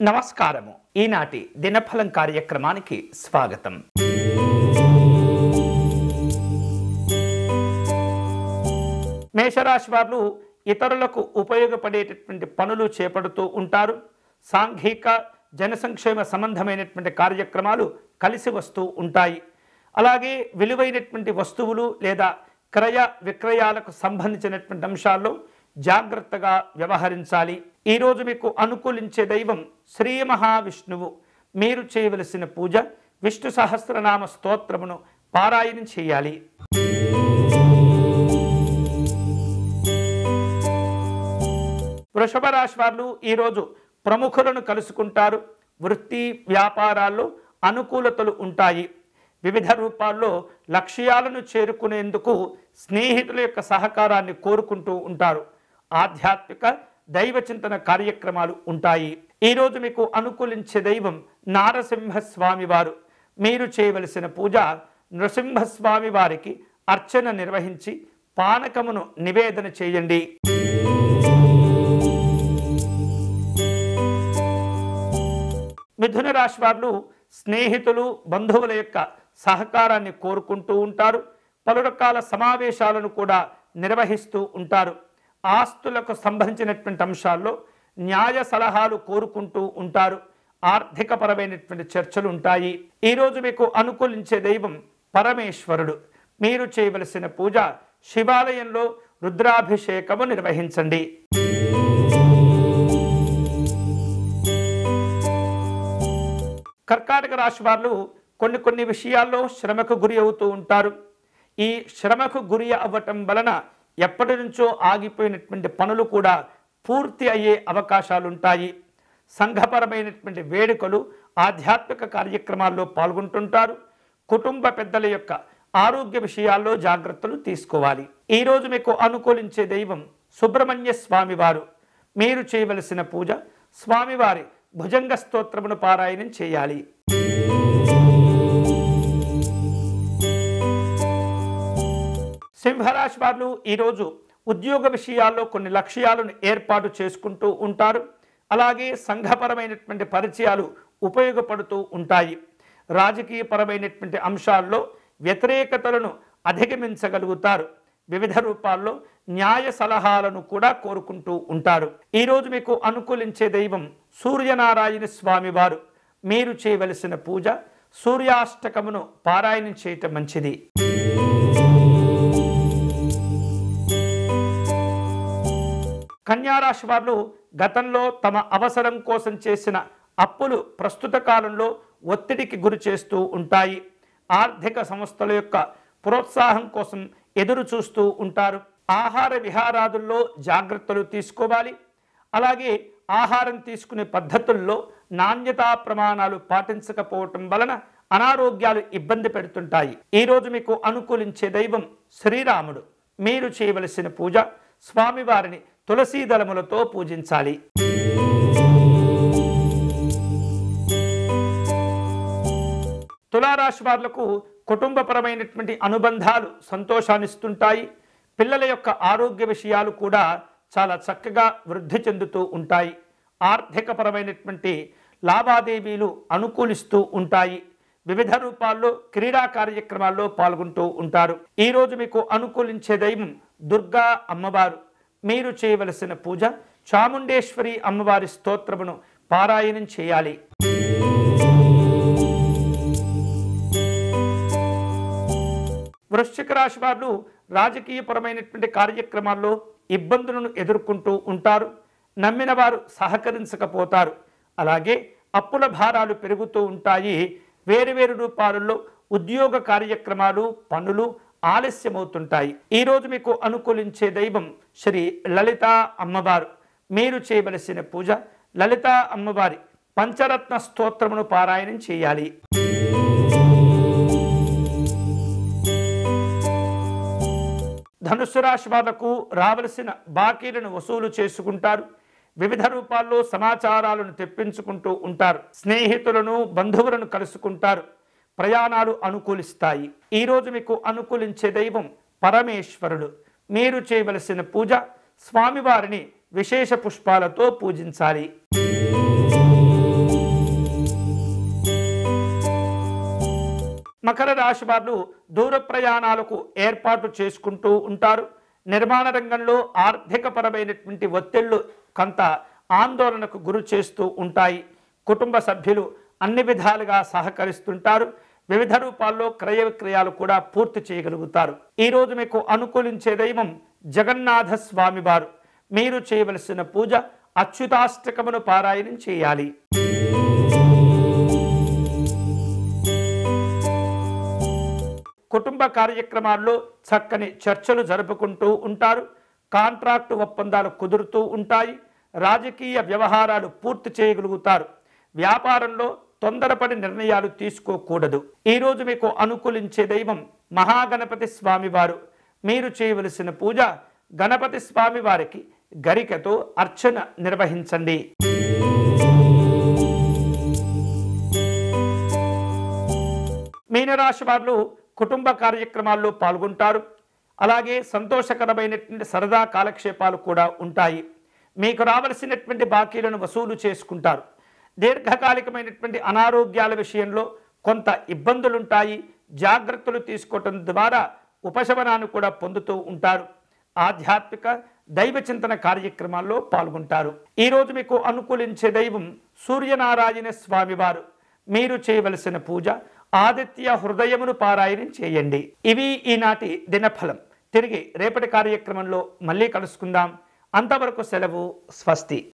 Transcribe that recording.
నమస్కారము. ఈనాటి దినఫలం కార్యక్రమానికి స్వాగతం. మేషరాశి వారు ఇతరులకు ఉపయోగపడేటటువంటి పనులు చేపడుతూ ఉంటారు. సాంఘిక జనసంక్షేమ సంబంధమైనటువంటి కార్యక్రమాలు కలిసి వస్తూ ఉంటాయి. అలాగే విలువైనటువంటి వస్తువులు లేదా క్రయ విక్రయాలకు సంబంధించినటువంటి అంశాల్లో జాగ్రత్తగా వ్యవహరించాలి. ఈరోజు మీకు అనుకూలించే దైవం శ్రీ మహావిష్ణువు. మీరు చేయవలసిన పూజ విష్ణు సహస్రనామ స్తోత్రమును పారాయణం చేయాలి. వృషభ రాశి వారు ఈరోజు ప్రముఖులను కలుసుకుంటారు. వృత్తి వ్యాపారాల్లో అనుకూలతలు ఉంటాయి. వివిధ రూపాల్లో లక్ష్యాలను చేరుకునేందుకు స్నేహితుల యొక్క సహకారాన్ని కోరుకుంటూ ఉంటారు. ఆధ్యాత్మిక దైవ చింతన కార్యక్రమాలు ఉంటాయి. ఈరోజు మీకు అనుకూలించే దైవం నారసింహస్వామి వారు. మీరు చేయవలసిన పూజ నృసింహస్వామి వారికి అర్చన నిర్వహించి పానకమును నివేదన చేయండి. మిథున రాశి వారు స్నేహితులు బంధువుల యొక్క సహకారాన్ని కోరుకుంటూ ఉంటారు. పలు రకాల సమావేశాలను కూడా నిర్వహిస్తూ ఉంటారు. ఆస్తులకు సంబంధించినటువంటి అంశాల్లో న్యాయ సలహాలు కోరుకుంటూ ఉంటారు. ఆర్థికపరమైనటువంటి చర్చలు ఉంటాయి. ఈరోజు మీకు అనుకూలించే దైవం పరమేశ్వరుడు. మీరు చేయవలసిన పూజ శివాలయంలో రుద్రాభిషేకము నిర్వహించండి. కర్కాటక రాశి వారు కొన్ని విషయాల్లో శ్రమకు గురి అవుతూ ఉంటారు. ఈ శ్రమకు గురి అవ్వటం వలన ఎప్పటి నుంచో ఆగిపోయినటువంటి పనులు కూడా పూర్తి అయ్యే అవకాశాలు ఉంటాయి. సంఘపరమైనటువంటి వేడుకలు ఆధ్యాత్మిక కార్యక్రమాల్లో పాల్గొంటుంటారు. కుటుంబ పెద్దల యొక్క ఆరోగ్య విషయాల్లో జాగ్రత్తలు తీసుకోవాలి. ఈరోజు మీకు అనుకూలించే దైవం సుబ్రహ్మణ్య స్వామి వారు. మీరు చేయవలసిన పూజ స్వామివారి భుజంగ స్తోత్రమును పారాయణం చేయాలి. సింహరాశి వారు ఈరోజు ఉద్యోగ విషయాల్లో కొన్ని లక్ష్యాలను ఏర్పాటు చేసుకుంటూ ఉంటారు. అలాగే సంఘపరమైనటువంటి పరిచయాలు ఉపయోగపడుతూ ఉంటాయి. రాజకీయపరమైనటువంటి అంశాల్లో వ్యతిరేకతలను అధిగమించగలుగుతారు. వివిధ రూపాల్లో న్యాయ సలహాలను కూడా కోరుకుంటూ ఉంటారు. ఈరోజు మీకు అనుకూలించే దైవం సూర్యనారాయణ స్వామి వారు. మీరు చేయవలసిన పూజ సూర్యాష్టకమును పారాయణం చేయటం మంచిది. కన్యారాశి వారు గతంలో తమ అవసరం కోసం చేసిన అప్పులు ప్రస్తుత కాలంలో ఒత్తిడికి గురి చేస్తూ ఉంటాయి. ఆర్థిక సంస్థల యొక్క ప్రోత్సాహం కోసం ఎదురు చూస్తూ ఉంటారు. ఆహార విహారాదుల్లో జాగ్రత్తలు తీసుకోవాలి. అలాగే ఆహారం తీసుకునే పద్ధతుల్లో నాణ్యతా ప్రమాణాలు పాటించకపోవటం వలన అనారోగ్యాలు ఇబ్బంది పెడుతుంటాయి. ఈరోజు మీకు అనుకూలించే దైవం శ్రీరాముడు. మీరు చేయవలసిన పూజ స్వామివారిని తులసీ దళములతో పూజించాలి. తులారాశి వాళ్లకు కుటుంబపరమైనటువంటి అనుబంధాలు సంతోషాన్నిస్తుంటాయి. పిల్లల యొక్క ఆరోగ్య విషయాలు కూడా చాలా చక్కగా వృద్ధి చెందుతూ ఉంటాయి. ఆర్థికపరమైనటువంటి లావాదేవీలు అనుకూలిస్తూ ఉంటాయి. వివిధ రూపాల్లో క్రీడా కార్యక్రమాల్లో పాల్గొంటూ ఉంటారు. ఈరోజు మీకు అనుకూలించే దైవం దుర్గా అమ్మవారు. మీరు చేయవలసిన పూజ చాముండేశ్వరి అమ్మవారి స్తోత్రమును పారాయణం చేయాలి. వృశ్చిక రాశి వారు రాజకీయపరమైనటువంటి కార్యక్రమాల్లో ఇబ్బందులను ఎదుర్కొంటూ ఉంటారు. నమ్మిన వారు సహకరించకపోతారు. అలాగే అప్పుల భారాలు పెరుగుతూ ఉంటాయి. వేరువేరు రూపాలలో ఉద్యోగ కార్యక్రమాలు పనులు ఆలస్యమవుతుంటాయి. ఈరోజు మీకు అనుకూలించే దైవం శ్రీ లలితా అమ్మవారు. మీరు చేయవలసిన పూజ లలితా అమ్మవారి పంచరత్న స్తోత్రమును పారాయణం చేయాలి. ధనుస్సు రాశి వాళ్లకు రావలసిన బాకీలను వసూలు చేసుకుంటారు. వివిధ రూపాల్లో సమాచారాలను తెప్పించుకుంటూ ఉంటారు. స్నేహితులను బంధువులను కలుసుకుంటారు. ప్రయాణాలు అనుకూలిస్తాయి. ఈరోజు మీకు అనుకూలించే దైవం పరమేశ్వరుడు. మీరు చేయవలసిన పూజ స్వామివారిని విశేష పుష్పాలతో పూజించాలి. మకర రాశి వారు దూర ప్రయాణాలకు ఏర్పాటు చేసుకుంటూ ఉంటారు. నిర్మాణ రంగంలో ఆర్థికపరమైనటువంటి ఒత్తిళ్లు కొంత ఆందోళనకు గురి చేస్తూ ఉంటాయి. కుటుంబ సభ్యులు అన్ని విధాలుగా సహకరిస్తుంటారు. వివిధ రూపాల్లో క్రయ విక్రయాలు కూడా పూర్తి చేయగలుగుతారు. ఈరోజు మీకు అనుకూలించే దైవం జగన్నాథ స్వామి వారు. మీరు చేయవలసిన పూజ అచ్యుతాష్టకమును పారాయణం చేయాలి. కుటుంబ కార్యక్రమాల్లో చక్కని చర్చలు జరుపుకుంటూ ఉంటారు. కాంట్రాక్టు ఒప్పందాలు కుదురుతూ ఉంటాయి. రాజకీయ వ్యవహారాలు పూర్తి చేయగలుగుతారు. వ్యాపారంలో తొందరపడి నిర్ణయాలు తీసుకోకూడదు. ఈరోజు మీకు అనుకూలించే దైవం మహాగణపతి స్వామి వారు. మీరు చేయవలసిన పూజ గణపతి స్వామి వారికి గరికతో అర్చన నిర్వహించండి. మీనరాశి వారు కుటుంబ కార్యక్రమాల్లో పాల్గొంటారు. అలాగే సంతోషకరమైనటువంటి సరదా కాలక్షేపాలు కూడా ఉంటాయి. మీకు రావలసినటువంటి బాకీలను వసూలు చేసుకుంటారు. దీర్ఘకాలికమైనటువంటి అనారోగ్యాల విషయంలో కొంత ఇబ్బందులుంటాయి. జాగ్రత్తలు తీసుకోవటం ద్వారా ఉపశమనాన్ని కూడా పొందుతూ ఉంటారు. ఆధ్యాత్మిక దైవ చింతన కార్యక్రమాల్లో పాల్గొంటారు. ఈరోజు మీకు అనుకూలించే దైవం సూర్యనారాయణ స్వామి వారు. మీరు చేయవలసిన పూజ ఆదిత్య హృదయమును పారాయణం చేయండి. ఇవి ఈనాటి దినఫలం. తిరిగి రేపటి కార్యక్రమంలో మళ్ళీ కలుసుకుందాం. అంతవరకు సెలవు. స్వస్తి.